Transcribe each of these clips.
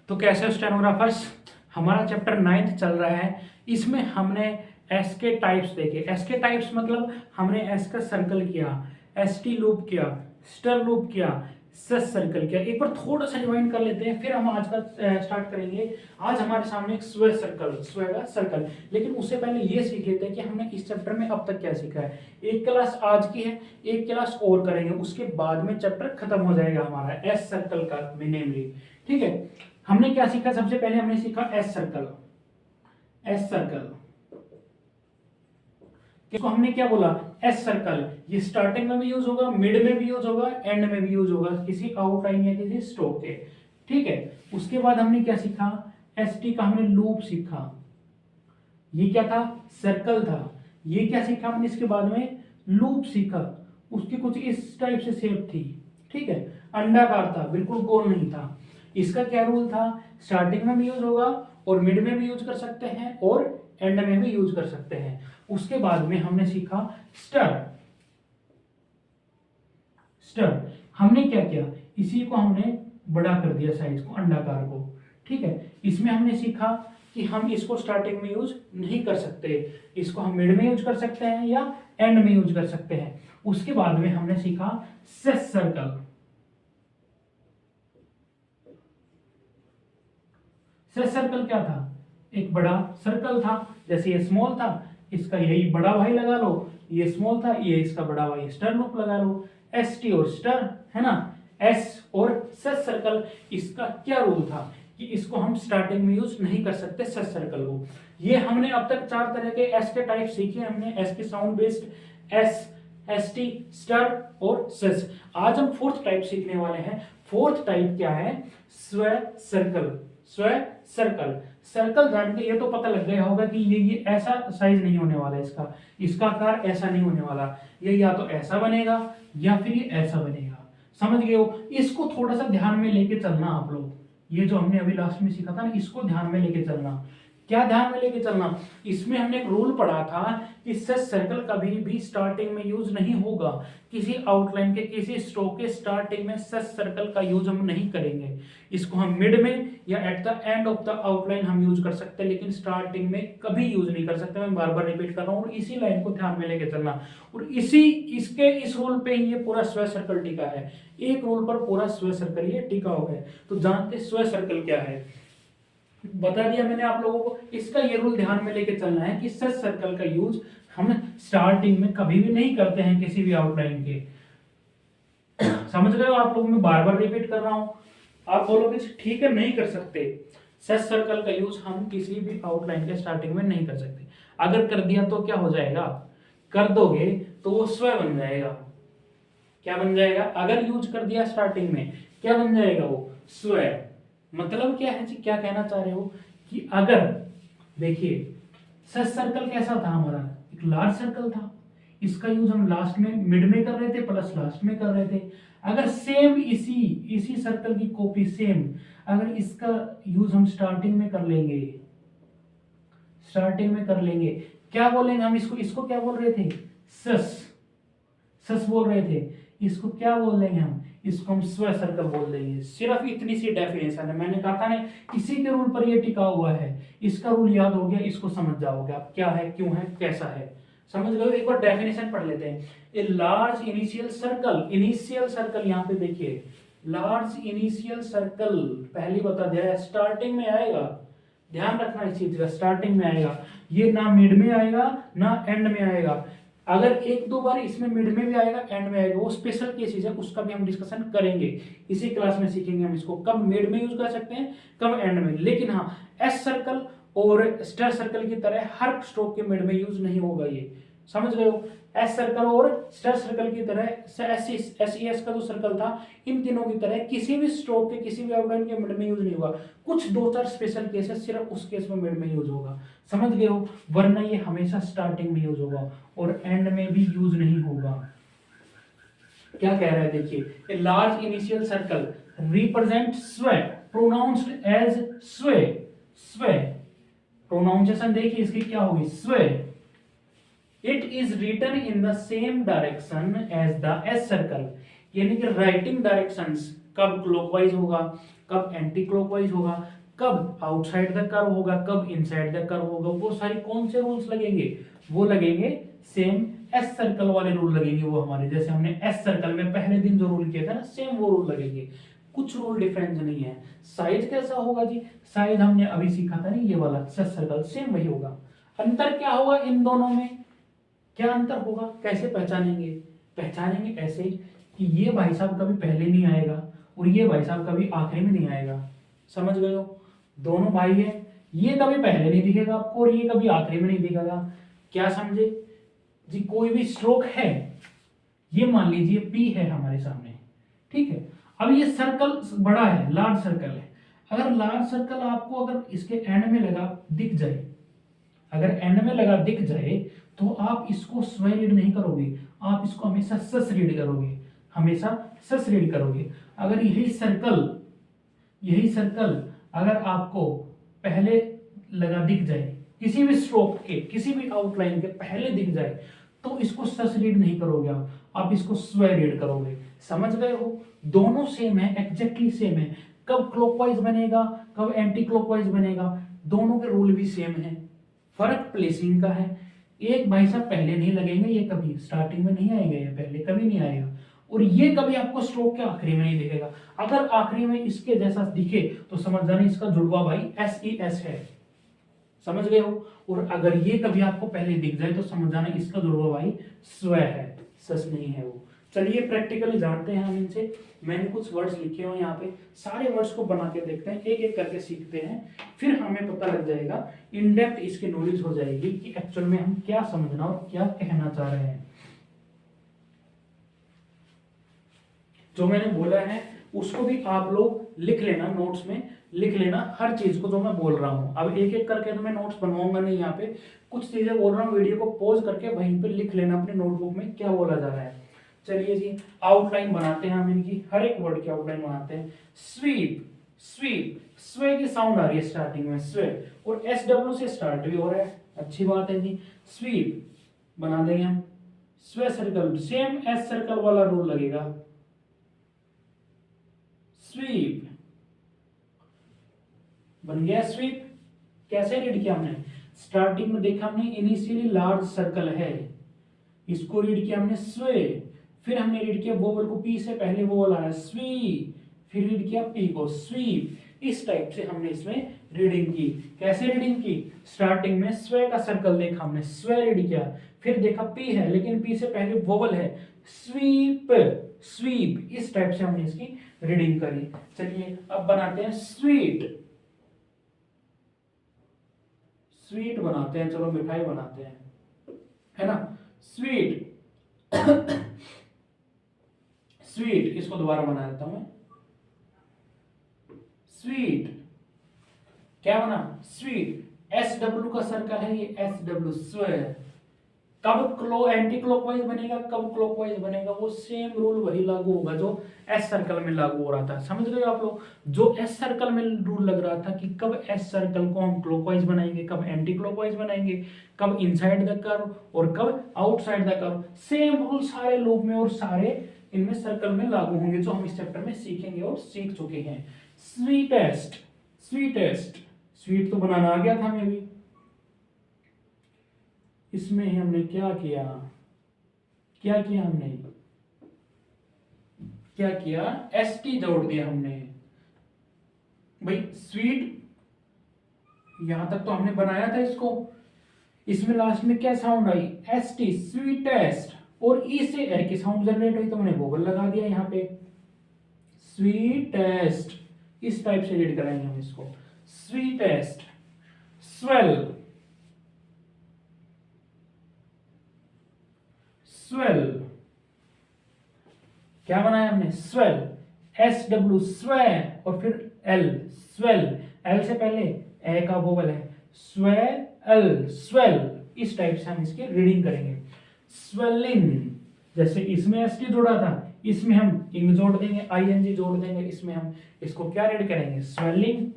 तो कैसे स्टेनोग्राफर्स, हमारा चैप्टर 9th चल रहा है। इसमें हमने एस के टाइप्स देखे। एस के टाइप्स मतलब हमने एस का सर्कल किया, एस टी लूप किया, स्टर लूप किया, सस सर्कल किया। एक बार थोड़ा सा रिवाइंड कर लेते हैं, फिर हम आज का स्टार्ट करेंगे। आज हमारे सामने एक स्वे सर्कल, स्वे का सर्कल, लेकिन उससे पहले ये सीख लेते हैं कि हमने इस चैप्टर में अब तक क्या सीखा है। एक क्लास आज की है, एक क्लास और करेंगे, उसके बाद में चैप्टर खत्म हो जाएगा हमारा एस सर्कल का नेमली। ठीक है, हमने क्या सीखा? सबसे पहले हमने सीखा एस सर्कल। एस सर्कल इसको हमने क्या बोला? S circle. ये स्टार्टिंग में भी यूज होगा, मिड में भी यूज होगा, एंड में भी यूज होगा, किसी आउटलाइन या किसी स्ट्रोक के। ठीक है, उसके बाद हमने क्या सीखा? एस टी का हमने लूप सीखा। ये क्या था? सर्कल था। ये क्या सीखा हमने इसके बाद में? लूप सीखा। उसकी कुछ इस टाइप से शेप थी। ठीक है, अंडाकार था, बिल्कुल गोल नहीं था। इसका क्या रूल था? स्टार्टिंग में भी यूज होगा और मिड में भी यूज कर सकते हैं और एंड में भी यूज कर सकते हैं। उसके बाद में हमने सीखा स्टर। स्टर हमने क्या किया? इसी को हमने बड़ा कर दिया, साइज को, अंडाकार को। ठीक है, इसमें हमने सीखा कि हम इसको स्टार्टिंग में यूज नहीं कर सकते, इसको हम मिड में यूज कर सकते हैं या एंड में यूज कर सकते हैं। उसके बाद में हमने सीखा सेस सर्कल। सेस सर्कल क्या था? एक बड़ा सर्कल था, जैसे ये स्मॉल था, इसका यही बड़ा भाई लगा लो, ये स्मॉल था, ये इसका बड़ा भाई, स्टर लूप लगा लो। एस टी और स्टर है ना, एस और सेस सर्कल। इसका क्या रूल था कि इसको हम स्टार्टिंग में यूज नहीं कर सकते, सेस सर्कल को। ये हमने अब तक 4 तरह के एस के टाइप सीखे हमने। एस के sound based, S, S T, ster और सेस। आज हम फोर्थ टाइप सीखने वाले हैं। फोर्थ टाइप क्या है? स्व सर्कल। स्व सर्कल। सर्कल जान के ये तो पता लग गया होगा कि ये ऐसा साइज नहीं होने वाला, इसका आकार ऐसा नहीं होने वाला। ये या तो ऐसा बनेगा या फिर ये ऐसा बनेगा। समझ गए हो? इसको थोड़ा सा ध्यान में लेके चलना आप लोग। ये जो हमने अभी लास्ट में सीखा था ना, इसको ध्यान में लेके चलना। क्या ध्यान में लेके चलना? इसमें हमने एक रूल पढ़ा था कि सेस सर्कल कभी भी स्टार्टिंग में यूज नहीं होगा। किसी आउटलाइन के, किसी स्ट्रोक के स्टार्टिंग में सेस सर्कल का यूज हम नहीं करेंगे। इसको हम मिड में या at the end of the outline हम यूज कर सकते हैं, लेकिन स्टार्टिंग में कभी यूज नहीं कर सकते। मैं बार बार रिपीट कर रहा हूँ, और इसी लाइन को ध्यान में लेके चलना। और इस रूल पे ये पूरा स्व सर्कल टिका है। एक रूल पर पूरा स्व सर्कल ये टिका हुआ है। तो जानते स्व सर्कल क्या है? बता दिया मैंने आप लोगों को। इसका ये रूल ध्यान में लेके चलना है कि सेस सर्कल का यूज हम स्टार्टिंग में कभी भी नहीं करते हैं किसी भी आउटलाइन के। समझ गए हो आप लोग? मैं बार बार रिपीट कर रहा हूं, आप बोलोगे ठीक है नहीं कर सकते। सेस सर्कल का यूज हम किसी भी आउटलाइन के स्टार्टिंग में नहीं कर सकते। अगर कर दिया तो क्या हो जाएगा? कर दोगे तो वो स्व बन जाएगा। क्या बन जाएगा? अगर यूज कर दिया स्टार्टिंग में, क्या बन जाएगा? वो स्व। मतलब क्या है जी? क्या कहना चाह रहे हो कि अगर देखिए सेस सर्कल कैसा था हमारा? एक लार्ज सर्कल था। इसका यूज हम लास्ट में, मिड में कर रहे थे, प्लस लास्ट में कर रहे थे। अगर सेम इसी सर्कल की कॉपी सेम, अगर इसका यूज हम स्टार्टिंग में कर लेंगे, स्टार्टिंग में कर लेंगे, क्या बोलेंगे हम इसको क्या बोल रहे थे? सस। सस बोल रहे थे। इसको क्या बोल देंगे हम? इसको हम स्व सर्कल बोल देंगे। सिर्फ इतनी सी डेफिनेशन है। मैंने कहा था ना, इसी के रूल पर ये टिका हुआ है। इसका रूल याद हो गया, इसको समझ जाओगे आप क्या है, क्यों है, कैसा है। समझ गए? एक बार डेफिनेशन पढ़ लेते हैं। A large initial circle, initial circle यहाँ पे देखिए, लार्ज इनिशियल सर्कल पहली बता दिया है, स्टार्टिंग में आएगा। ध्यान रखना इस चीज का, स्टार्टिंग में आएगा। ये ना मिड में आएगा ना एंड में आएगा। अगर एक दो बार इसमें मिड में भी आएगा, एंड में आएगा, वो स्पेशल केसेस है, उसका भी हम डिस्कशन करेंगे। इसी क्लास में सीखेंगे हम इसको कब मिड में यूज कर सकते हैं, कब एंड में। लेकिन हाँ, एस सर्कल और स्टार सर्कल की तरह हर स्ट्रोक के मिड में यूज नहीं होगा ये। समझ गए हो? एस सर्कल और स्टार सर्कल की तरह एस का जो सर्कल था, इन तीनों की तरह किसी भी स्ट्रोक के, किसी भी आउटलाइन के मिड में यूज नहीं होगा। कुछ 2-4 स्पेशल केसेस, सिर्फ उस केस में मिड में यूज होगा। समझ गए हो? वरना ये हमेशा स्टार्टिंग में यूज होगा और एंड में भी यूज नहीं होगा। क्या कह रहा है देखिए, a large initial circle represent स्व, प्रोनाउंस्ड एज स्व। स्व प्रोनाउंसिएशन देखिए इसकी क्या होगी? स्व। It is written in the same direction as the S circle. यानी कि राइटिंग डायरेक्शंस कब क्लॉकवाइज होगा, कब एंटी क्लॉकवाइज होगा, कब आउटसाइड द कर्व होगा, कब इनसाइड द कर्व होगा, वो सारी कौन से रूल्स लगेंगे, वो लगेंगे सेम एस सर्कल वाले रूल लगेंगे वो हमारे, जैसे हमने एस सर्कल में पहले दिन जो रूल किया था ना, सेम वो रूल लगेंगे, कुछ रूल डिफरेंस नहीं है। साइज कैसा होगा जी, साइज हमने अभी सीखा था नहीं, ये वाला एस सर्कल सेम वही होगा। अंतर क्या होगा इन दोनों में, क्या अंतर होगा, कैसे पहचानेंगे, पहचानेंगे ऐसे कि ये भाई साहब कभी पहले नहीं आएगा और ये भाई साहब कभी आखिरी में नहीं आएगा, समझ गए हो, दोनों भाई है, ये कभी पहले नहीं दिखेगा आपको और ये कभी आखिरी में नहीं दिखेगा, क्या समझे जी। कोई भी स्ट्रोक है, ये मान लीजिए पी है हमारे सामने, ठीक है, अब ये सर्कल बड़ा है, लार्ज सर्कल है, अगर लार्ज सर्कल आपको अगर इसके एंड में लगा दिख जाए, अगर एंड में लगा दिख जाए तो आप इसको स्वयं रीड नहीं करोगे, आप इसको हमेशा सस रीड करोगे, हमेशा सस रीड करोगे। अगर यही सर्कल अगर आपको पहले लगा दिख जाए, किसी भी स्ट्रोक के किसी भी आउटलाइन के पहले दिख जाए, तो इसको सस रीड नहीं करोगे आप इसको स्वयं रीड करोगे, समझ गए हो, दोनों सेम है, एग्जैक्टली सेम है, कब क्लॉकवाइज बनेगा कब एंटी क्लॉकवाइज बनेगा, दोनों के रूल भी सेम है, फर्क प्लेसिंग का है। एक भाई साहब पहले नहीं लगेंगे, ये कभी स्टार्टिंग में नहीं आएगा, ये पहले कभी नहीं आएगा, और ये कभी आपको स्ट्रोक के आखिरी में नहीं दिखेगा, अगर आखिरी में इसके जैसा दिखे तो समझ जाना इसका जुड़वा भाई SES है, समझ गए हो, और अगर ये कभी आपको पहले दिख जाए तो समझ जाना इसका जुड़वा भाई स्व है, सस नहीं है वो। चलिए प्रैक्टिकली जानते हैं हम इनसे, मैंने कुछ वर्ड्स लिखे हुए यहाँ पे, सारे वर्ड्स को बना के देखते हैं, एक एक करके सीखते हैं, फिर हमें पता लग जाएगा, इन डेप्थ इसकी नॉलेज हो जाएगी कि एक्चुअल में हम क्या समझना और क्या कहना चाह रहे हैं। जो मैंने बोला है उसको भी आप लोग लिख लेना, नोट्स में लिख लेना हर चीज को जो मैं बोल रहा हूं। अब एक एक करके तो मैं नोट्स बनवाऊंगा नहीं, यहाँ पे कुछ चीजें बोल रहा हूँ, वीडियो को पॉज करके वहीं पे लिख लेना अपने नोटबुक में क्या बोला जा रहा है। चलिए जी आउटलाइन बनाते हैं हम इनकी, हर एक वर्ड की आउटलाइन बनाते हैं। स्वीप, स्वीप, स्वे की साउंड आ रही है स्टार्टिंग में, स्वे, और SW से स्टार्ट भी हो रहा है, अच्छी बात है जी। स्वीप बना देंगे हम, स्वे सर्कल, सेम एस सर्कल वाला रूल लगेगा, स्वीप बन गया स्वीप। कैसे रीड किया हमने, स्टार्टिंग में देखा हमने इनिशियली लार्ज सर्कल है, इसको रीड किया हमने स्वे, फिर हमने रीड किया वोवल को, पी से पहले वोवल आया स्वी, फिर रीड किया पी को स्वीप, इस टाइप से हमने इसमें रीडिंग की। कैसे रीडिंग की, स्टार्टिंग में स्वे का सर्कल देखा हमने, स्वे रीड किया, फिर देखा पी है लेकिन पी से पहले वोवल है, स्वीप, स्वीप, इस टाइप से हमने इसकी रीडिंग करी। चलिए अब बनाते हैं स्वीट, स्वीट बनाते हैं, चलो मिठाई बनाते हैं, है ना, स्वीट स्वीट, इसको दोबारा बना देता हूं मैं, स्वीट, क्या बना, स्वीट, SW का सर्कल है ये, SW स्वे, कब एंटी क्लॉकवाइज बनेगा कब क्लॉकवाइज बनेगा, वो सेम रूल वही लागू होगा जो एस सर्कल में लागू हो रहा था, समझ गए आप लोग, जो एस सर्कल में रूल लग रहा था कि कब एस सर्कल को हम क्लॉकवाइज बनाएंगे कब एंटी क्लॉकवाइज बनाएंगे, कब इनसाइड द कर्व और कब outside the curve, same rule सारे लूप में और सारे इनमें सर्कल में लागू होंगे, जो हम इस चैप्टर में सीखेंगे और सीख चुके हैं। स्वीटेस्ट, स्वीटेस्ट, स्वीट तो बनाना आ गया था हमें भी, इसमें हमने क्या किया, क्या किया हमने, क्या किया, ST जोड़ दिया हमने भाई, स्वीट यहां तक तो हमने बनाया था इसको, इसमें लास्ट में क्या साउंड आई, ST, स्वीटेस्ट, और ई से ए की साउंड जनरेट हुई तो मैंने वोवल लगा दिया यहाँ पे, स्वीटेस्ट, इस टाइप से रीड कराएंगे हम इसको, स्वीटेस्ट, स्वेल, स्वेल, क्या बनाया हमने, स्वेल, SW स्वे, और फिर L स्वेल, L से पहले ए का वोवल है, स्वेल, स्वेल, इस टाइप से हम इसकी रीडिंग करेंगे। स्वेलिंग, जैसे इसमें ST जोड़ा था, इसमें हम इंग जोड़ देंगे, ING जोड़ देंगे, इसमें हम इसको क्या रीड करेंगे, स्वेलिंग,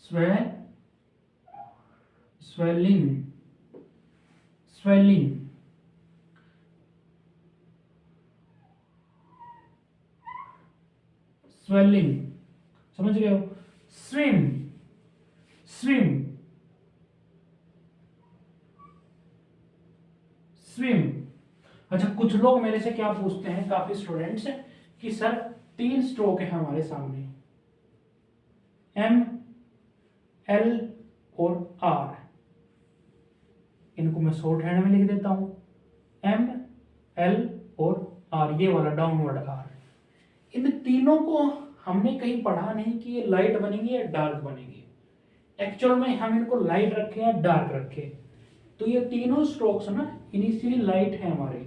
स्वे, स्वेलिंग, स्वेलिंग, स्वेलिंग, समझ गए हो। Swim, swim, swim. अच्छा, कुछ लोग मेरे से क्या पूछते हैं, काफी स्टूडेंट्स, कि सर 3 स्ट्रोक है हमारे सामने, एम, एल और आर। इनको मैं शॉर्ट हैंड में लिख देता हूं, एम, एल और आर, ये वाला डाउनवर्ड आर। इन तीनों को हमने कहीं पढ़ा नहीं कि ये लाइट बनेंगे या डार्क बनेंगे। एक्चुअल में हम इनको लाइट रखे या डार्क रखे। तो ये तीनों स्ट्रोक्स ना इनिशियली लाइट है, हमारे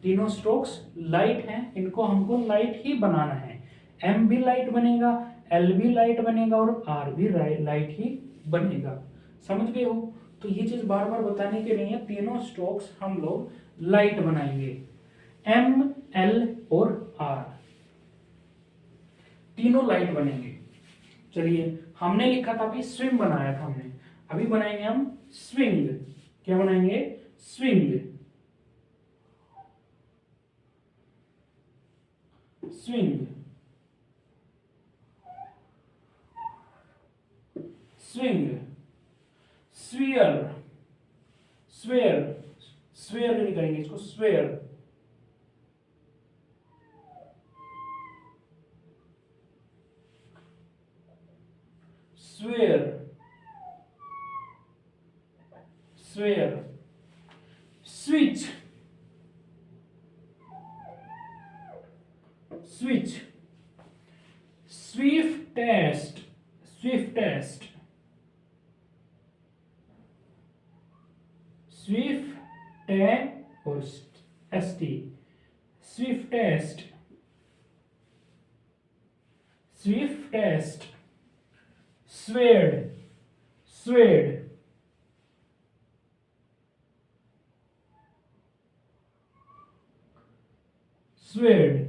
तीनों स्ट्रोक्स लाइट हैं, इनको हमको लाइट ही बनाना है। एम भी लाइट बनेगा, एल भी लाइट बनेगा और आर भी लाइट ही बनेगा। समझ गए हो। तो ये चीज बार बार बताने के लिए है, तीनों स्ट्रोक्स हम लोग लाइट बनाएंगे, एम, एल और आर, तीनों लाइट बनेंगे। चलिए, हमने लिखा था अभी स्विम बनाया था हमने, अभी बनाएंगे हम स्विंग। क्या बनाएंगे? Swing, swing, swing, swear, swear, swear नहीं करेंगे इसको, swear, swear, swear, switch, switch, swiftest, swiftest, swift और ST, swiftest, swiftest, swede, swede, swede,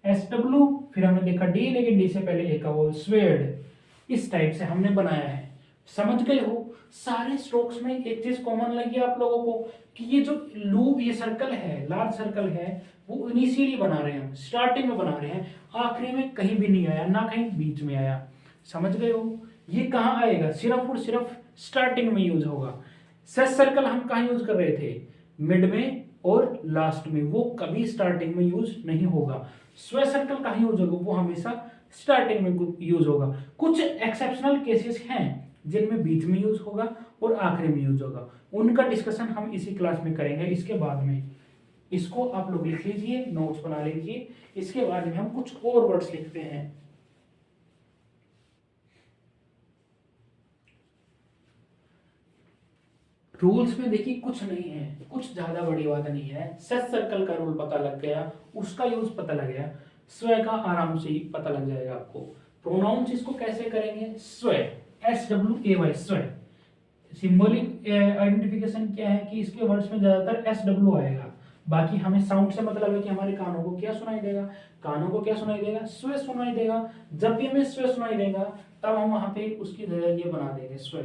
SW, फिर हमने देखा डी, लेकिन डी से पहले ए का वो स्वेड। इस टाइप से हमने बनाया है। समझ गए हो। सारे स्ट्रोक्स में एक चीज कॉमन लगी आप लोगों को कि ये जो लूप, ये सर्कल है, लार्ज सर्कल है, वो इनिशियली बना रहे हैं, स्टार्टिंग में बना रहे हैं, आखिरी में कहीं भी नहीं आया, ना कहीं बीच में आया। समझ गए हो। ये कहाँ आएगा? सिर्फ और सिर्फ स्टार्टिंग में यूज होगा। सेट सर्कल हम कहाँ यूज कर रहे थे? मिड में और लास्ट में, वो कभी स्टार्टिंग में यूज नहीं होगा। स्क्वायर सर्कल कहाँ यूज होगा? वो हमेशा स्टार्टिंग में यूज होगा। कुछ एक्सेप्शनल केसेस हैं जिनमें बीच में यूज होगा और आखिरी में यूज होगा, उनका डिस्कशन हम इसी क्लास में करेंगे। इसके बाद में इसको आप लोग लिख लीजिए, नोट्स बना लीजिए। इसके बाद में हम कुछ और वर्ड्स लिखते हैं। रूल्स में देखिए कुछ नहीं है, कुछ ज्यादा बड़ी बात नहीं है। सेट सर्कल का रूल पता लग गया, उसका यूज पता लग गया, स्व का आराम से ही पता लग जाएगा आपको। प्रोनाउंस इसको कैसे करेंगे? स्व, SWAY, स्व। सिंबॉलिक आइडेंटिफिकेशन क्या है कि इसके वर्ड्स में ज्यादातर SW आएगा। बाकी हमें साउंड से मतलब है कि हमारे कानों को क्या सुनाई देगा, कानों को क्या सुनाई देगा? स्व सुनाई देगा। जब भी हमें स्व सुनाई देगा तब हम वहां पे उसकी जगह ये बना देंगे स्व।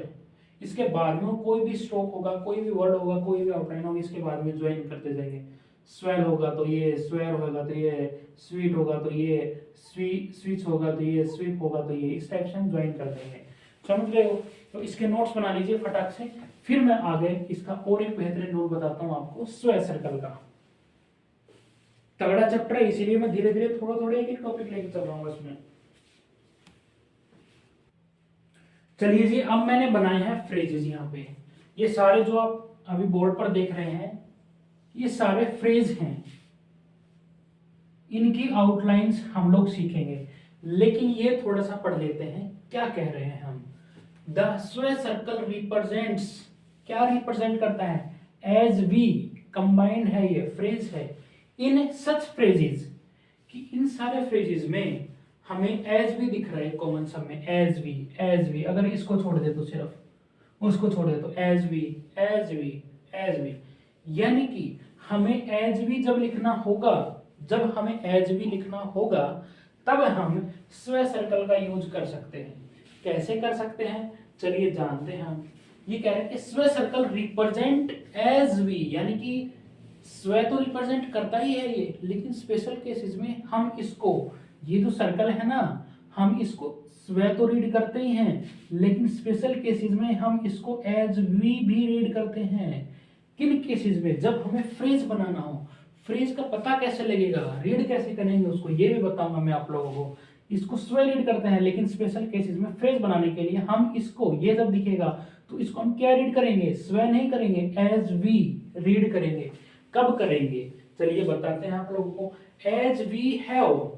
इसके बाद में कोई भी स्ट्रोक होगा, कोई भी वर्ड होगा, कोई भी आउटलाइन होगा, इसके बाद में ज्वाइन करते जाएंगे। स्वेल होगा तो ये, स्वेयर होगा तो ये, स्वीट होगा तो ये, स्विच होगा तो ये, स्वीप होगा तो ये, इस टाइप से हम ज्वाइन कर देंगे। समझ गए हो। तो इसके नोट्स बना लीजिए फटाक से। फिर मैं आगे इसका और एक बेहतरीन रूल बताता हूं आपको स्व सर्कल का। तगड़ा चैप्टर है, इसीलिए मैं धीरे धीरे थोड़ा थोड़ा एक टॉपिक लेके चल रहा हूँ इसमें। चलिए जी, अब मैंने बनाए हैं फ्रेजेस। यहाँ पे ये सारे जो आप अभी बोर्ड पर देख रहे हैं, ये सारे फ्रेज हैं। इनकी आउटलाइंस हम लोग सीखेंगे, लेकिन ये थोड़ा सा पढ़ लेते हैं क्या कह रहे हैं हम। द स्व सर्कल रिप्रेजेंट्स, क्या रिप्रेजेंट करता है? एज वी, कंबाइंड है, ये फ्रेज है। इन सच फ्रेजेस, कि इन सारे फ्रेजेस में हमें एज भी दिख रहा है कॉमन सब में, एज वी, एज वी। अगर इसको छोड़ दे तो, सिर्फ उसको छोड़ दे तो as we, as we, as we. यानी कि हमें एज वी जब लिखना होगा, जब हमें एज वी लिखना होगा तब हम स्व सर्कल का यूज कर सकते हैं। कैसे कर सकते हैं चलिए जानते हैं हम। ये कह रहे हैं कि स्व सर्कल रिप्रेजेंट एज वी, यानी कि स्व तो रिप्रेजेंट करता ही है ये, लेकिन स्पेशल केसेस में हम इसको ये जो सर्कल है ना, हम इसको स्वे तो रीड करते ही हैं, लेकिन स्पेशल केसेस में हम इसको एज वी भी रीड करते हैं। किन केसेस में? जब हमें फ्रेज बनाना हो। फ्रेज का पता कैसे लगेगा, रीड कैसे करेंगे उसको, ये भी बताऊंगा मैं आप लोगों को। इसको स्वे रीड करते हैं, लेकिन स्पेशल केसेस में फ्रेज बनाने के लिए हम इसको, ये जब दिखेगा तो इसको हम क्या रीड करेंगे? स्वे नहीं करेंगे, एज वी रीड करेंगे। कब करेंगे? चलिए बताते हैं आप लोगों को। एज वी हैव,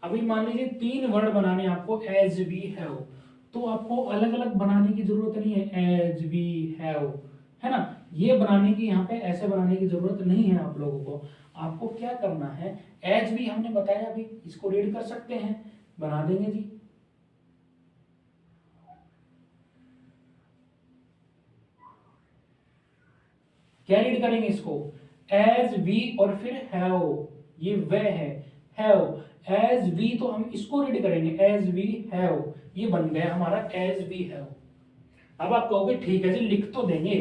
अभी मान लीजिए 3 वर्ड बनाने आपको एज वी हैव, तो आपको अलग अलग बनाने की जरूरत नहीं है। एज वी हैव, है ना, ये बनाने की, यहाँ पे ऐसे बनाने की जरूरत नहीं है आप लोगों को। आपको क्या करना है, एज वी हमने बताया, अभी इसको रीड कर सकते हैं, बना देंगे जी। क्या रीड करेंगे इसको? एज वी और फिर हैव, ये वे है, हैव। एज वी तो हम इसको रीड करेंगे, एज वी हैव, ये बन गया हमारा एज वी हैव। अब आप कहोगे ठीक है जी, लिख तो देंगे,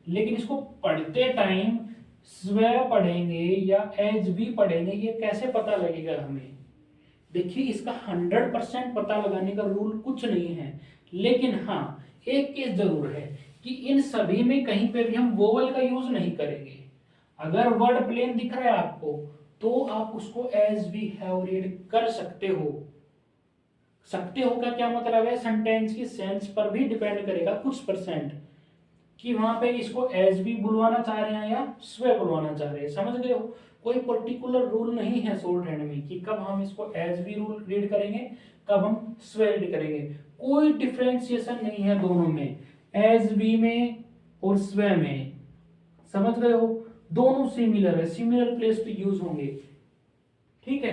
लेकिन इसको पढ़ते टाइम स्वे पढ़ेंगे या एज वी पढ़ेंगे, ये कैसे पता लगेगा हमें? देखिए, इसका 100% पता लगाने का रूल कुछ नहीं है, लेकिन हाँ एक केस जरूर है कि इन सभी में कहीं पे भी हम वोवल का यूज नहीं करेंगे। अगर वर्ड प्लेन दिख रहा है आपको, तो आप उसको एज वी हैव रीड कर सकते हो। सकते हो का क्या मतलब है? सेंटेंस की सेंस पर भी डिपेंड करेगा कुछ परसेंट, कि वहां पे इसको एज भी बुलवाना चाह रहे हैं या स्वे बुलवाना चाह रहे हैं। समझ गए हो? कोई पर्टिकुलर रूल नहीं है शॉर्ट हैंड में कि कब हम इसको एज भी रूल रीड करेंगे, कब हम स्वे रीड करेंगे। कोई डिफरेंशिएशन नहीं है दोनों में, एज बी में और स्वे में। समझ गए हो? दोनों सिमिलर है, सिमिलर प्लेस पे यूज होंगे। ठीक है,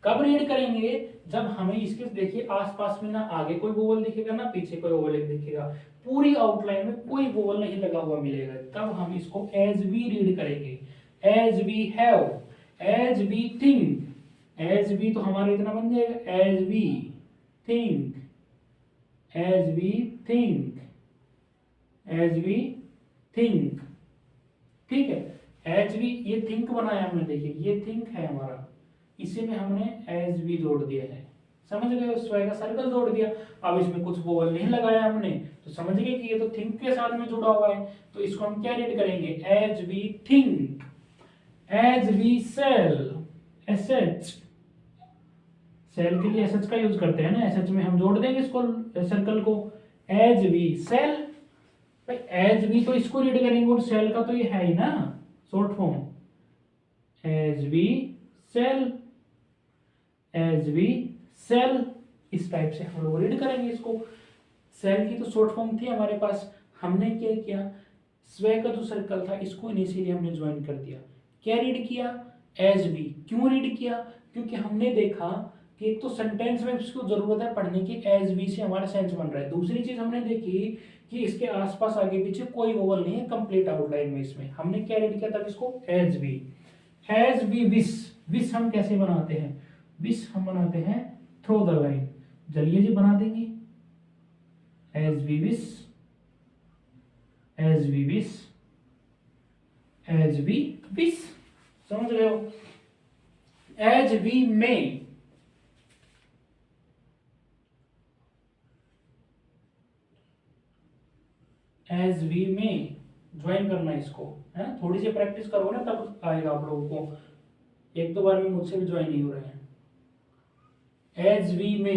कब रीड करेंगे? जब हमें इसके, देखिए आसपास में ना आगे कोई वोवल दिखेगा ना पीछे कोई वोवल दिखेगा, पूरी आउटलाइन में कोई वोवल नहीं लगा हुआ मिलेगा, तब हम इसको एज वी रीड करेंगे। As we have, as we think, as we तो हमारा इतना बन जाएगा, as we think, as we think, as we think. ठीक है, एज वी, ये थिंक बनाया हमने, देखिए ये थिंक है हमारा, इसी में हमने एज वी जोड़ दिया है। समझ गए? स्वे का सर्कल जोड़ दिया। अब इसमें कुछ वोवल नहीं लगाया हमने, तो समझ गए कि ये तो थिंक के साथ में जुड़ा हुआ है, तो इसको हम क्या रीड करेंगे? As we think, as we sell, SH, sell के लिए एसएच का यूज करते हैं ना, एसएच में हम जोड़ देंगे इसको, सर्कल को। एज वी सेल, भाई एज वी तो इसको रीड करेंगे और सेल का तो ये है ही ना short form. As we sell, as we sell, इस टाइप से हम लोग रीड करेंगे इसको। सेल की तो शॉर्ट फॉर्म थी हमारे पास, हमने क्या किया, स्वे का जो सर्कल था इसको इनिशियली हमने ज्वाइन कर दिया। क्या रीड किया? As we. क्यों रीड किया? क्योंकि हमने देखा कि एक तो सेंटेंस में इसको जरूरत है पढ़ने की, एज वी से हमारा सेंस बन रहा है। दूसरी चीज हमने देखी कि इसके आसपास आगे पीछे कोई वोवल नहीं है कंप्लीट आउटलाइन में, इसमें हमने क्या रीड किया था इसको? As we. As we wish, wish हम कैसे बनाते हैं? विश हम बनाते हैं थ्रो द लाइन। चलिए जी बना देंगे, as we wish, as we wish, as we wish. समझ रहे हो? As we may, as we may join करना इसको, है ना, थोड़ी सी प्रैक्टिस करोगे ना तब आएगा आप लोगों को, एक दो बार में मुझसे भी ज्वाइन नहीं हो रहे हैं। एज वी मे,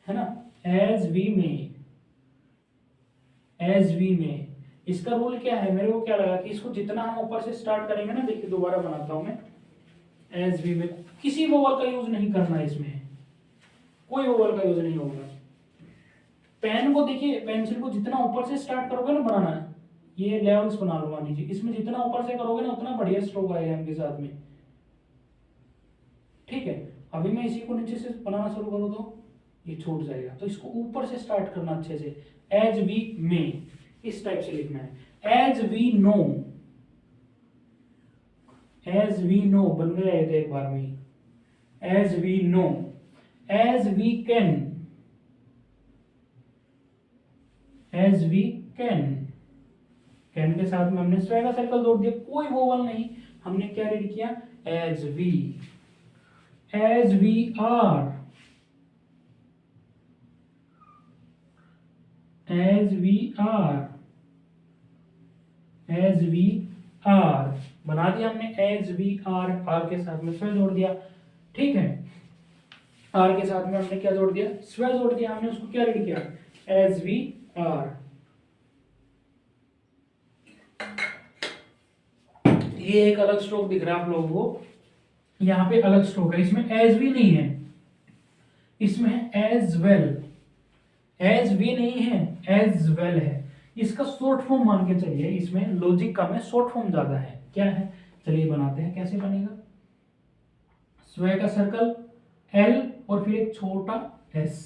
है ना, as we may, as we may. इसका रूल क्या है? मेरे को क्या लगा कि इसको जितना हम ऊपर से स्टार्ट करेंगे ना, देखिए दोबारा बनाता हूं मैं, एज वी में किसी वोवल का यूज नहीं करना है, इसमें कोई वोवल का यूज नहीं होगा। पेन को देखिए, पेंसिल को जितना ऊपर से स्टार्ट करोगे ना बनाना है, ये लेवल्स बना लो मान लीजिए, इसमें जितना ऊपर से करोगे ना उतना बढ़िया स्ट्रोक आएगा इनके साथ में। ठीक है, अभी मैं इसी को नीचे से बनाना शुरू करूँ तो ये छूट जाएगा, तो इसको ऊपर से स्टार्ट करना अच्छे से। एज वी मे, इस टाइप से लिखना है। As we know, as we know बन गया है एक बार में। As we know, as we can, as we can, can के साथ में हमने स्वे का सर्कल जोड़ दिया, कोई वोवल नहीं, हमने क्या रीड किया? As we. as we are, as we are, as we are बना दिया हमने, as we are, r के साथ में स्व जोड़ दिया, ठीक है। r के साथ में हमने क्या जोड़ दिया, स्व जोड़ दिया, हमने उसको क्या रीड किया, as we are। ये एक अलग स्ट्रोक दिख रहा है आप लोगों को, यहाँ पे अलग स्ट्रोक है, इसमें as we नहीं है, इसमें है as well, as we नहीं है, as well है। इसका शॉर्ट फॉर्म मान के चलिए, इसमें लॉजिक कम है, शॉर्ट फॉर्म ज्यादा है, क्या है, चलिए बनाते हैं, कैसे बनेगा। स्व का सर्कल L और फिर एक छोटा s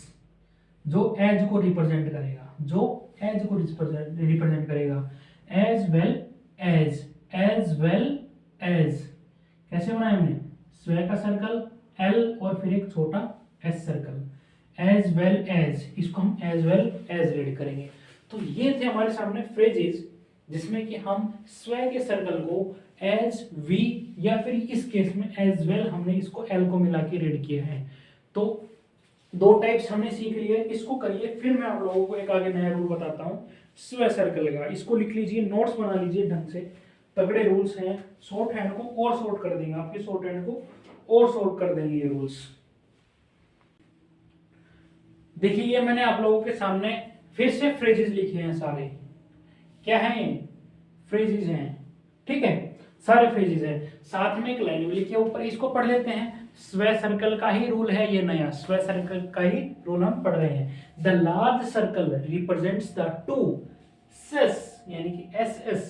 जो एज को रिप्रेजेंट करेगा, जो एज को रिप्रेजेंट करेगा, as well as, as well as, कैसे बनाया हमने, स्व का सर्कल L और फिर एक छोटा s circle, as well as, इसको हम as well as रीड करेंगे। तो ये थे हमारे सामने फ्रेजेस जिसमें कि हम स्व के सर्कल को as we या फिर इस केस में as well हमने इसको L को मिला के रीड किया है। तो दो टाइप्स हमने सीख लिए, इसको करिए, फिर मैं आप लोगों को एक आगे नया रूल बताता हूँ स्व सर्कल का। इसको लिख लीजिए, नोट्स बना लीजिए ढंग से, तगड़े रूल्स हैं, शॉर्ट हैंड को और शॉर्ट कर देंगे, आपके शॉर्ट हैंड को और शॉर्ट कर देंगे ये रूल्स। देखिए ये मैंने आप लोगों के सामने फिर से फ्रेजेस लिखे हैं, सारे क्या हैं, फ्रेजेस हैं, ठीक है, सारे फ्रेजेस हैं। साथ में एक लाइन भी लिखी है ऊपर, इसको पढ़ लेते हैं। स्व सर्कल का ही रूल है ये, नया स्व सर्कल का ही रूल हम पढ़ रहे हैं। The large circle represents the two ses, यानी कि एस एस,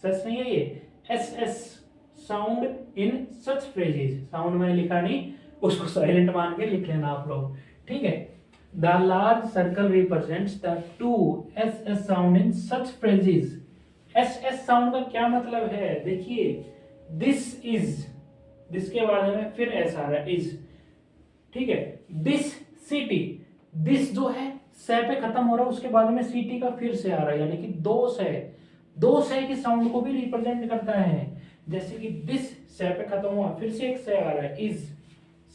सेस नहीं है ये, S S sound in such phrases, sound मैंने लिखा नहीं, उसको साइलेंट मान के लिख लेना आप लोग, ठीक है। The large circle represents the to S S sound in such phrases. S S sound का क्या मतलब है, देखिए, दिस इज, दिस के बाद में फिर एस आ रहा है, इज, ठीक है। दिस सिटी, दिस जो है से पे खत्म हो रहा है, उसके बाद में सिटी का फिर से आ रहा है, यानी कि दो से, दो से की साउंड को भी रिप्रेजेंट करता है। जैसे कि दिस से पे खत्म हुआ, फिर से एक से आ रहा है, इज,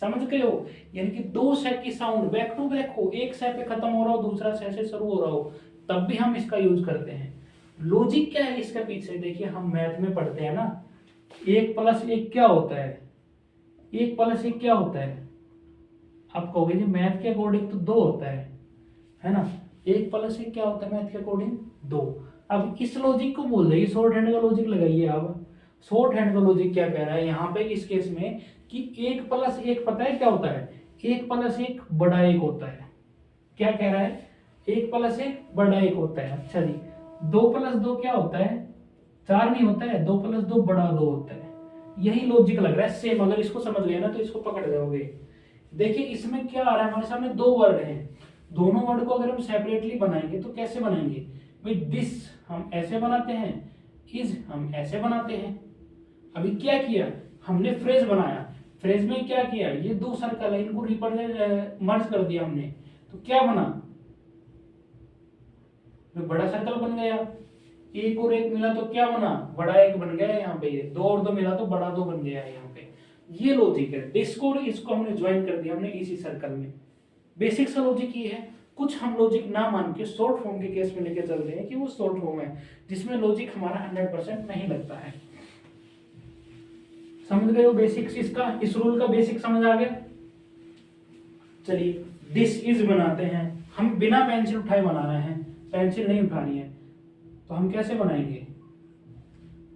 समझ गए हो, यानी कि दो से की साउंड बैक टू बैक हो, एक से पे खत्म हो रहा हो, दूसरा से शुरू हो रहा हो, तब भी हम इसका यूज करते हैं। लॉजिक क्या है इसके पीछे, देखिए हम मैथ में पढ़ते हैं ना, एक प्लस एक क्या होता है, एक प्लस एक क्या होता है, आप कहोगे जी मैथ के अकॉर्डिंग तो दो होता है ना, एक प्लस एक क्या होता है मैथ के अकॉर्डिंग, दो। अब इस लॉजिक को बोल देंगे, शॉर्ट हैंड का लॉजिक लगाइए। अब शॉर्ट हैंड का लॉजिक क्या कह रहा है यहाँ पे इस केस में, कि एक प्लस एक पता है क्या होता है, एक प्लस एक बड़ा एक होता है। क्या कह रहा है, एक प्लस एक बड़ा एक होता है। अच्छा जी, दो प्लस दो क्या होता है, चार नहीं होता है, दो प्लस दो बड़ा दो होता है। यही लॉजिक लग रहा है सेम, अगर इसको समझ लिया ना तो इसको पकड़ जाओगे। देखिए इसमें क्या आ रहा है, हमारे सामने दो वर्ड हैं, दोनों वर्ड को अगर हम सेपरेटली बनाएंगे तो कैसे बनाएंगे भाई, दिस हम ऐसे बनाते हैं, इज हम ऐसे बनाते हैं। अभी क्या किया हमने, फ्रेज बनाया, फ्रेज में क्या किया, ये दो सर्कल है, इनको रिप्रेजेंट मर्ज कर दिया हमने, तो क्या बना, बड़ा सर्कल बन गया। एक और एक मिला तो क्या बना, बड़ा एक बन गया यहाँ पे, ये दो और दो मिला तो बड़ा दो बन गया है यहाँ पे। ये लॉजिक है, इसको इसको हमने ज्वाइन कर दिया हमने इसी सर्कल में। बेसिक सा लॉजिक ये है। कुछ हम लॉजिक ना मान के शॉर्ट फॉर्म के केस में लेके चलते हैं कि वो शॉर्ट फॉर्म है जिसमें लॉजिक हमारा 100% नहीं लगता है। समझ गए हो बेसिक्स, इसका इस रूल का बेसिक समझ आ गया। चलिए दिस इज बनाते हैं हम, बिना पेंसिल उठाए बना रहे हैं, पेंसिल नहीं उठानी है, तो हम कैसे बनाएंगे,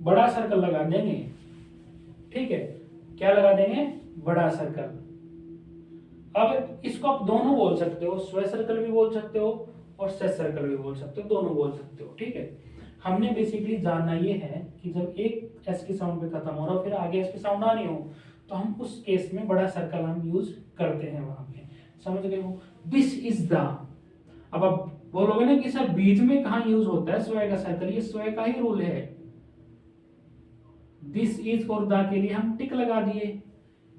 बड़ा सर्कल लगा देंगे, ठीक है, क्या लगा देंगे, बड़ा सर्कल। अब इसको आप दोनों बोल सकते हो, स्व सर्कल भी बोल सकते हो और सेस सर्कल भी बोल सकते हो, दोनों बोल सकते हो, ठीक है। हमने बेसिकली जानना ये है कि जब एक एस की साउंड पे खत्म हो रहा हो, फिर आगे एस की साउंड आनी हो, तो हम उस केस में बड़ा सर्कल हम यूज करते हैं वहां पे। समझ गए हो, दिस इज द। अब आप बोलोगे ना कि सर बीच में कहाँ यूज होता है स्व का सर्कल, ये स्व का ही रूल है। दिस इज और द के लिए हम टिक लगा दिए,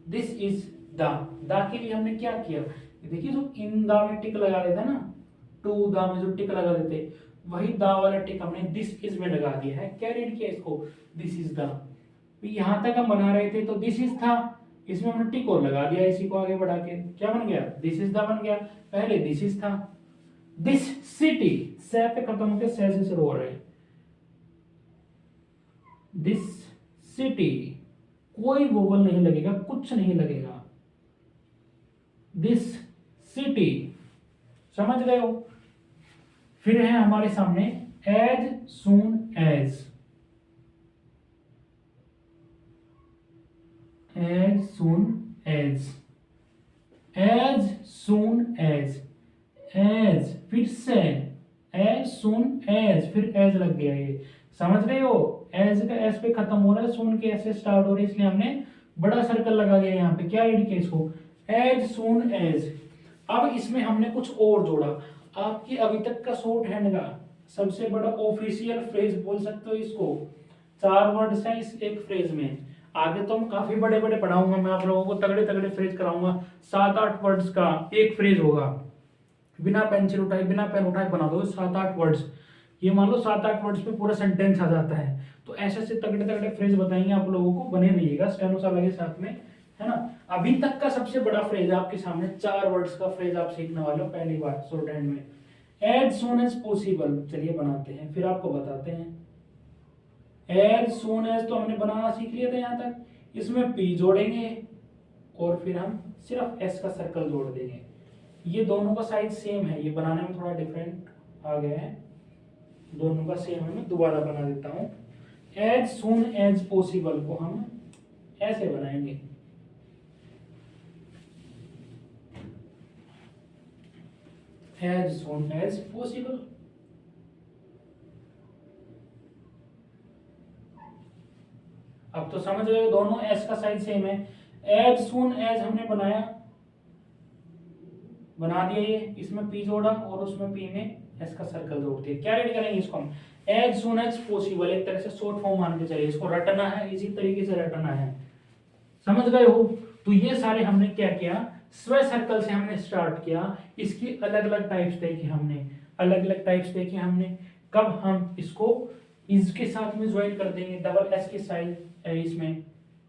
दिस इज द के लिए हमने क्या किया, देखिए जो इन द में टिक लगा देता ना, टू द में जो टिक लगा देते, वही द वाला टिक हमने दिस इज में लगा दिया है। क्या रीड किया इसको, दिस इज द। यहां तक हम बना रहे थे तो दिस इज था, इसमें हमने टिक और लगा दिया, इसी को आगे बढ़ा के क्या बन गया, दिस इज द बन गया। पहले दिस इज था, दिस सिटी, से पे खत्म होकर से शुरू हो रहे हैं, दिस सिटी, कोई वोवल नहीं लगेगा, कुछ नहीं लगेगा, दिस सिटी, समझ गए हो। फिर है हमारे सामने as soon as, as soon as, as soon as, as फिर से एज सून एज, फिर एज लग गया, ये समझ गए हो। एज का एस पे खत्म हो रहा है, सून के एस से स्टार्ट हो रहा है, इसलिए हमने बड़ा सर्कल लगा दिया यहाँ पे। क्या रीड किया इसको, एज सून एज। अब इसमें हमने कुछ और जोड़ा, आपकी अभी तक का शॉर्ट हैंड का सबसे बड़ा ऑफिशियल फ्रेज बोल सकते हो इसको, 4 वर्ड्स हैं इस एक फ्रेज में। आगे तो हम काफी बड़े बड़े पढ़ाऊंगा, मैं आप लोगों को तगड़े तगड़े फ्रेज कराऊंगा, 7-8 वर्ड्स का एक फ्रेज होगा, बिना पेंसिल उठाए बिना पेन उठाए बना दो 7-8 वर्ड्स, ये मान लो 7-8 वर्ड्स पे पूरा सेंटेंस आ जाता है। तो ऐसे ऐसे तगड़े तगड़े फ्रेज बताएंगे आप लोगों को, बने रहिएगा स्टेनो सा लगे साथ में, है ना। अभी तक का सबसे बड़ा फ्रेज आपके सामने, 4 वर्ड्स का फ्रेज आप सीखने वाले हो पहली बार शॉर्ट हैंड में, एज सून एज पॉसिबल। चलिए बनाते हैं, फिर आपको बताते हैं। एज सून एज तो हमने बनाना सीख लिया था यहाँ तक, इसमें पी जोड़ेंगे और फिर हम सिर्फ एस का सर्कल जोड़ देंगे। ये दोनों का साइज सेम है, ये बनाने में थोड़ा डिफरेंट आ गया है, दोनों का सेम है, मैं दोबारा बना देता हूँ। एज सून एज पॉसिबल को हम ऐसे बनाएंगे, एज सून एज पॉसिबल। अब तो समझ गए दोनों एस का साइज सेम है। एज सून एज हमने बना दिया ये, इसमें पी जोड़ा और उसमें पी में एस का सर्कल जोड़ दिया। क्या रेडी करेंगे इसको हम, एज सून एज पॉसिबल, एक तरह से शॉर्ट फॉर्म मान के चलिए, इसको रटना है, इसी तरीके से रटना है, समझ गए हो। तो ये सारे हमने क्या किया, स्व सर्कल से हमने स्टार्ट किया, इसकी अलग अलग टाइप्स देखी हमने, अलग अलग टाइप्स देखी हमने। कब हम इसको इसके साथ में ज्वाइन कर देंगे, डबल एस के साइज इसमें,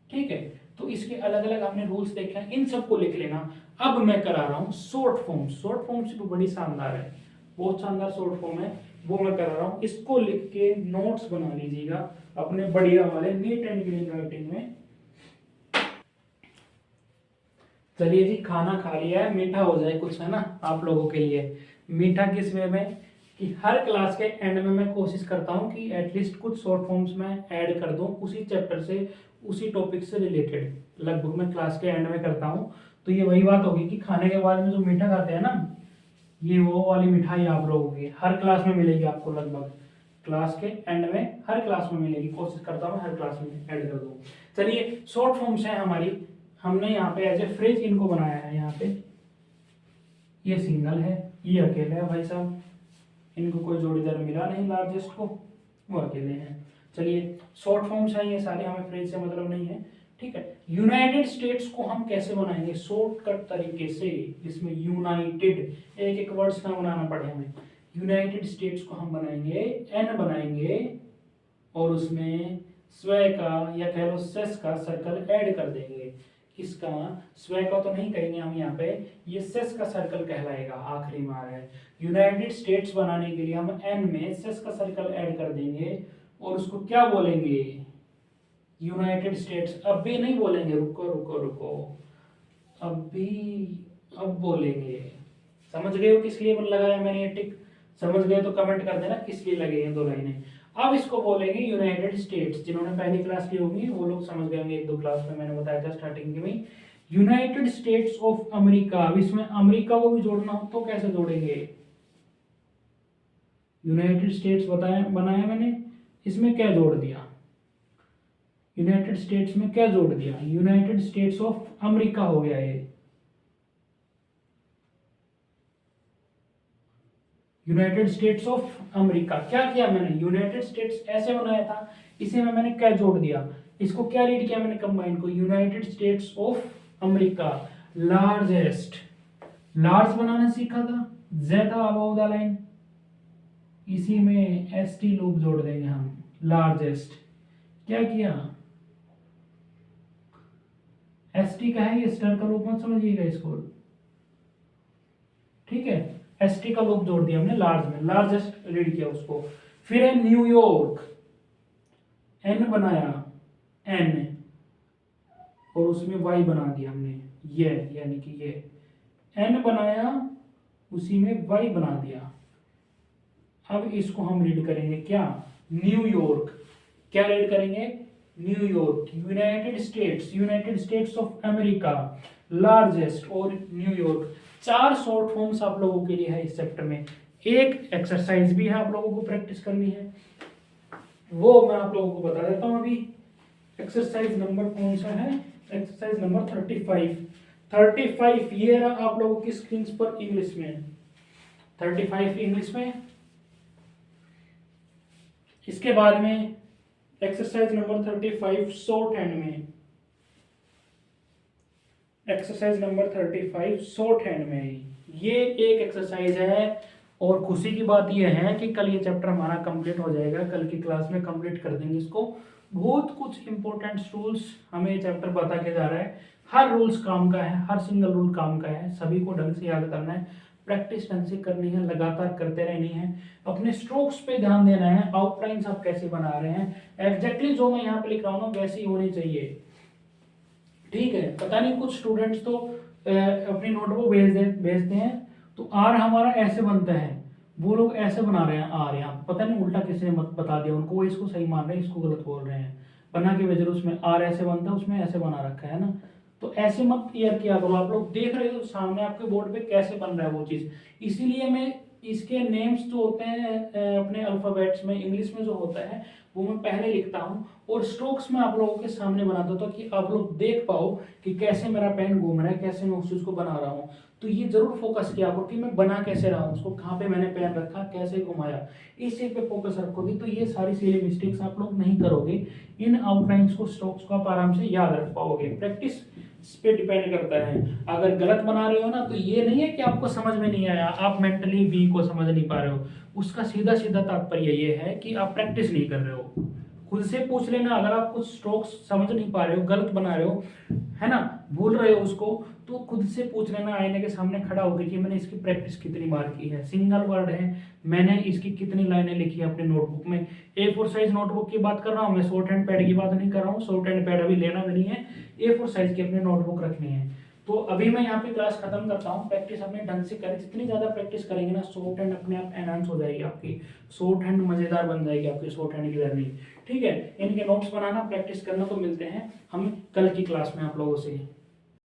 ठीक है। तो इसके अलग अलग हमने रूल्स देखे हैं, इन सबको लिख लेना। अब मैं करा रहा हूँ शॉर्ट फॉर्म, शॉर्ट फॉर्म से तो बड़ी शानदार है, बहुत शानदार शॉर्ट फॉर्म है, वो मैं करा रहा हूँ। इसको लिख के नोट्स बना लीजिएगा अपने बढ़िया वाले नीट एंड क्लीन राइटिंग में। चलिए जी, खाना खा लिया है, मीठा हो जाए कुछ, है ना, आप लोगों के लिए। मीठा किस वे में कि हर क्लास के एंड में मैं कोशिश करता हूँ कि एटलीस्ट कुछ शॉर्ट फॉर्म्स में ऐड कर दूं उसी चैप्टर से, उसी टॉपिक से रिलेटेड, लगभग मैं क्लास के एंड में करता हूँ। तो ये वही बात होगी कि खाने के बाद में जो मीठा खाते हैं ना, ये वो वाली मिठाई आप लोगों की हर क्लास में मिलेगी आपको, लगभग क्लास के एंड में हर क्लास में मिलेगी, कोशिश करता हूँ हर क्लास में ऐड कर दूँ। चलिए, शॉर्ट फॉर्म्स हैं हमारी, हमने यहाँ पे एज ए फ्रेज इनको बनाया है। यहाँ पे ये सिंगल है, ये अकेले है भाई साहब, इनको कोई जोड़ीदार मिला नहीं, लार्जेस्ट को वो अकेले हैं। चलिए, शॉर्ट फॉर्म्स हैं ये सारे, हमें फ्रेज से मतलब नहीं है, ठीक है। यूनाइटेड स्टेट्स को हम कैसे बनाएंगे, शॉर्टकट तरीके से, इसमें यूनाइटेड एक एक वर्ड्स ना बनाना पड़े हमें। यूनाइटेड स्टेट्स को हम बनाएंगे, एन बनाएंगे और उसमें स्व का या कह लो सेस का सर्कल ऐड कर देंगे। किसका, स्व का तो नहीं कहेंगे हम यहाँ पे, ये सेस का सर्कल कहलाएगा, आखिरी में आ रहा है। यूनाइटेड स्टेट्स बनाने के लिए हम एन में सेस का सर्कल ऐड कर देंगे और उसको क्या बोलेंगे, यूनाइटेड स्टेट्स। अब भी नहीं बोलेंगे, रुको रुको रुको, अब बोलेंगे। समझ गए हो किस लिए लगाया मैंने ये टिक, समझ गए तो कमेंट कर देना किस लिए लगे हैं 2 लाइनें। अब इसको बोलेंगे यूनाइटेड स्टेट्स, जिन्होंने पहली क्लास ली होगी वो लोग समझ गए होंगे, 1-2 क्लास में मैंने बताया था स्टार्टिंग में, यूनाइटेड स्टेट्स ऑफ अमेरिका। अब इसमें अमेरिका को भी जोड़ना हो तो कैसे जोड़ेंगे, यूनाइटेड स्टेट्स बनाया मैंने, इसमें क्या जोड़ दिया, यूनाइटेड स्टेट्स में क्या जोड़ दिया, यूनाइटेड स्टेट्स ऑफ अमेरिका हो गया ये, यूनाइटेड स्टेट्स ऑफ अमेरिका। क्या किया मैंने, यूनाइटेड स्टेट्स ऐसे बनाया था, इसे में मैंने क्या जोड़ दिया, इसको क्या रीड किया मैंने कंबाइन को, United States of America. Largest, large बनाना सीखा था, ज्यादा अबव द लाइन, इसी में एस टी लूप जोड़ देंगे हम, लार्जेस्ट। क्या किया, एस टी का है, ये स्टर का लोप मत समझिएगा इसको, ठीक है। एस टी का लोप जोड़ दिया हमने लार्ज में, लार्जेस्ट रीड किया उसको। फिर है न्यूयॉर्क, एन बनाया, एन, और उसमें वाई बना दिया हमने, ये यानी कि ये एन बनाया, उसी में वाई बना दिया। अब इसको हम रीड करेंगे क्या, न्यूयॉर्क। क्या रीड करेंगे, New York, United States of America, largest, और न्यूयॉर्क। 4 शॉर्ट फॉर्म्स आप लोगों के लिए है इस चैप्टर में। एक एक्सरसाइज भी है आप लोगों को प्रैक्टिस करनी है, वो मैं आप लोगों को बता देता हूं अभी। एक्सरसाइज नंबर कौन सा है, एक्सरसाइज नंबर 35 ये रहा आप लोगों की स्क्रीन पर इंग्लिश में, 35 इंग्लिश में। इसके बाद में एक्सरसाइज नंबर 35 शॉर्ट हैंड में, एक्सरसाइज नंबर 35 शॉर्ट हैंड में। ये एक एक्सरसाइज है, और खुशी की बात यह है कि कल ये चैप्टर हमारा कंप्लीट हो जाएगा, कल की क्लास में कंप्लीट कर देंगे इसको। बहुत कुछ इंपॉर्टेंट रूल्स हमें ये चैप्टर बता के जा रहा है, हर रूल्स काम का है, हर सिंगल रूल काम का है, सभी को ढंग से याद करना है, प्रैक्टिस ढंग से करनी है, लगातार करते रहनी है, अपने स्ट्रोक्स पे ध्यान देना है, आउटलाइंस आप कैसे बना रहे हैं, एग्जैक्टली जो मैं यहाँ पे लिख रहा हूँ वैसे ही होनी चाहिए, ठीक है। पता नहीं कुछ स्टूडेंट्स तो अपनी नोटबुक भेजते हैं तो आर हमारा ऐसे बनता है, वो लोग ऐसे बना रहे हैं आर, यहाँ पता नहीं उल्टा किसी ने मत बता दिया उनको, वो इसको सही मान रहे हैं, इसको गलत बोल रहे हैं। बना के वजह उसमें आर ऐसे बनता है, उसमें ऐसे बना रखा है ना, तो ऐसे मत क्लियर किया करो। आप लोग देख रहे हो सामने आपके बोर्ड पे कैसे बन रहा है वो चीज, इसीलिए मैं इसके नेम्स जो होते हैं अपने अल्फाबेट्स में इंग्लिश में जो होता है वो मैं पहले लिखता हूँ, और स्ट्रोक्स में आप लोगों के सामने बनाता हूँ ताकि आप लोग देख पाओ कि कैसे मेरा पेन घूम रहा है, कैसे मैं उस चीज को बना रहा हूँ। तो ये जरूर फोकस किया करो कि मैं बना कैसे रहा हूँ उसको, कहाँ पे मैंने पेन रखा, कैसे घुमाया, इस चीज पे फोकस रखोगे तो ये सारी सिली मिस्टेक्स आप लोग नहीं करोगे। इन आउटलाइंस को, स्ट्रोक्स को आप आराम से याद रख पाओगे। प्रैक्टिस इस पे डिपेंड करता है। अगर गलत बना रहे हो ना तो ये नहीं है कि आपको समझ में नहीं आया, आप मेंटली वीक को समझ नहीं पा रहे हो, उसका सीधा सीधा तात्पर्य ये है कि आप प्रैक्टिस नहीं कर रहे हो। खुद से पूछ लेना, अगर आप कुछ स्ट्रोक्स समझ नहीं पा रहे हो, गलत बना रहे हो, है ना, भूल रहे हो उसको, तो खुद से पूछ लेना आईने के सामने खड़ा होकर कि मैंने इसकी प्रैक्टिस कितनी बार की है, सिंगल वर्ड है, मैंने इसकी कितनी लाइनें लिखी है अपनी नोटबुक में। A4 साइज नोटबुक की बात कर रहा हूँ मैं, शॉर्ट हैंड पैड की बात नहीं कर रहा हूँ, शॉर्ट हैंड पैड अभी लेना भी नहीं है, A4 साइज की अपनी नोटबुक रखनी है। तो अभी मैं यहाँ पे क्लास खत्म करता हूँ, प्रैक्टिस अपने ढंग से करें, जितनी ज्यादा प्रैक्टिस करेंगे ना शॉर्ट हैंड अपने आप एनहांस हो जाएगी आपकी, शॉर्ट हैंड मजेदार बन जाएगी आपकी शॉर्ट हैंड की लर्निंग, ठीक है। इनके नोट्स बनाना, प्रैक्टिस करना, तो मिलते हैं हम कल की क्लास में आप लोगों से।